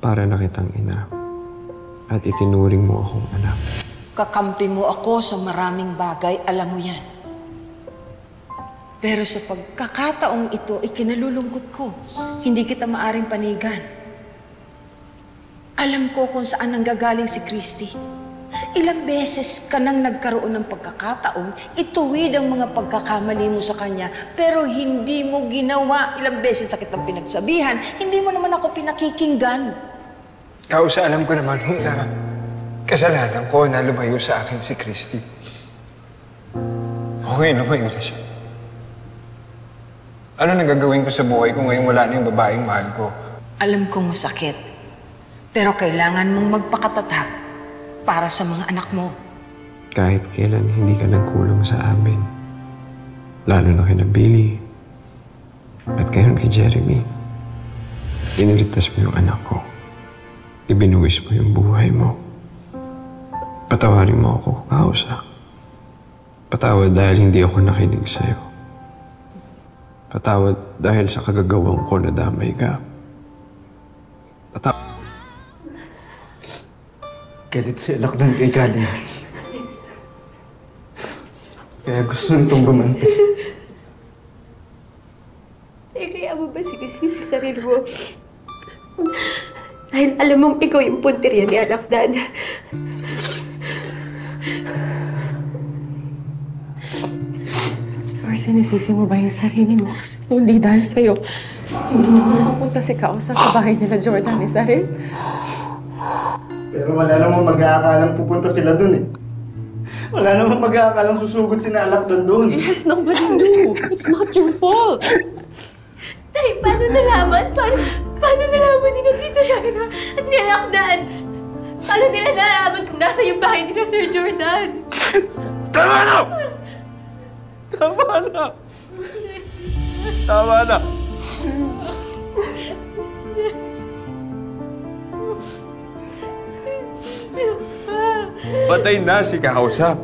para na kitang ina at itinuring mo akong anak. Kakampi mo ako sa maraming bagay, alam mo yan. Pero sa pagkakataong ito, ikinalulungkot ko. Hindi kita maaring panigan. Alam ko kung saan nanggagaling si Christy. Ilang beses ka nang nagkaroon ng pagkakataong ituwid ang mga pagkakamali mo sa kanya, pero hindi mo ginawa. Ilang beses sa kitang pinagsabihan, hindi mo naman ako pinakikinggan. Kausa, alam ko naman na kasalanan ko na lumayo sa akin si Christy. Okay, lumayo na siya. Ano nang gagawin ko sa buhay ko ngayong wala na yung babaeng mahal ko? Alam kong masakit, pero kailangan mong magpakatatag para sa mga anak mo. Kahit kailan hindi ka nagkulang sa amin. Lalo na kina Billy at ngayon kay Jeremy. Iniligtas mo yung anak ko. Ibinuwis mo yung buhay mo. Patawarin mo ako, Kausa. Patawad dahil hindi ako nakinig sa'yo. Patawad dahil sa kagagawang ko na damay ka. Galit si Alakdan kay Galing. Kaya gusto nitong gumanti. Kaya mo ba sinisisi sa sarili mo? Dahil alam mong ikaw yung punteriya ni Alakdan. Or sinisisi mo ba yung sarili mo? Kasi hindi dahil sa'yo, hindi mo mapunta si Kausa sa bahay nila Jordan. Is that it? Pero wala namang mag-aakalang pupunta sila dun eh. Wala namang mag-aakalang susugod si Alakdan dun. Yes, nobody knew. It's not your fault. Tay, paano nalaman? Paano nalaman ni Tito Shaina at ni Alakdan? Paano nila nalaman kung nasa yung bahay nila Sir Jordan? Tama na! Tama na! Tama na! Patay na si Kausap.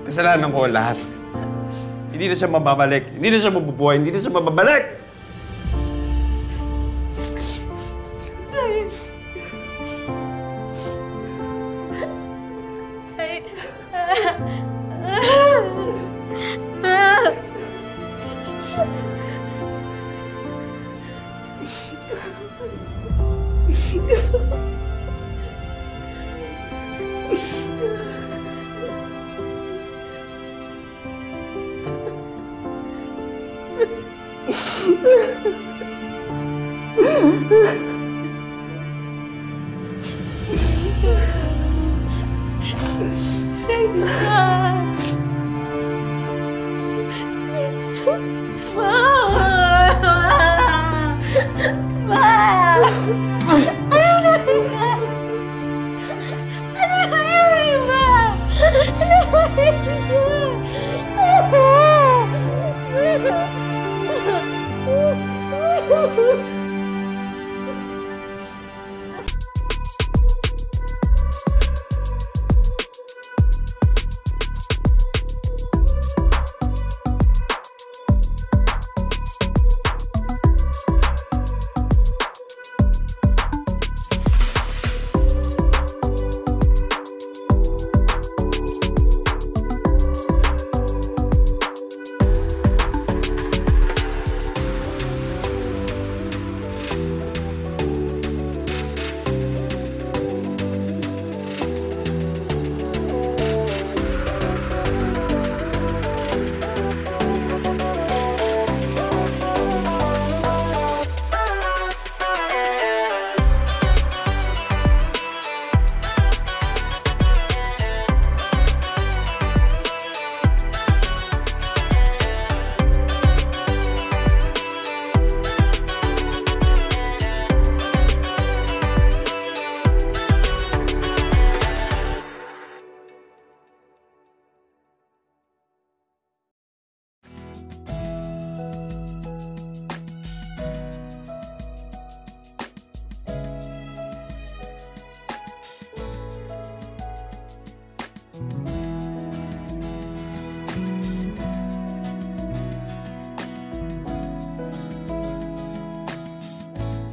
Kasalanan ko lahat. Hindi na siya mababalik. Hindi na siya mabubuhay. Hindi na siya mababalik! Ma!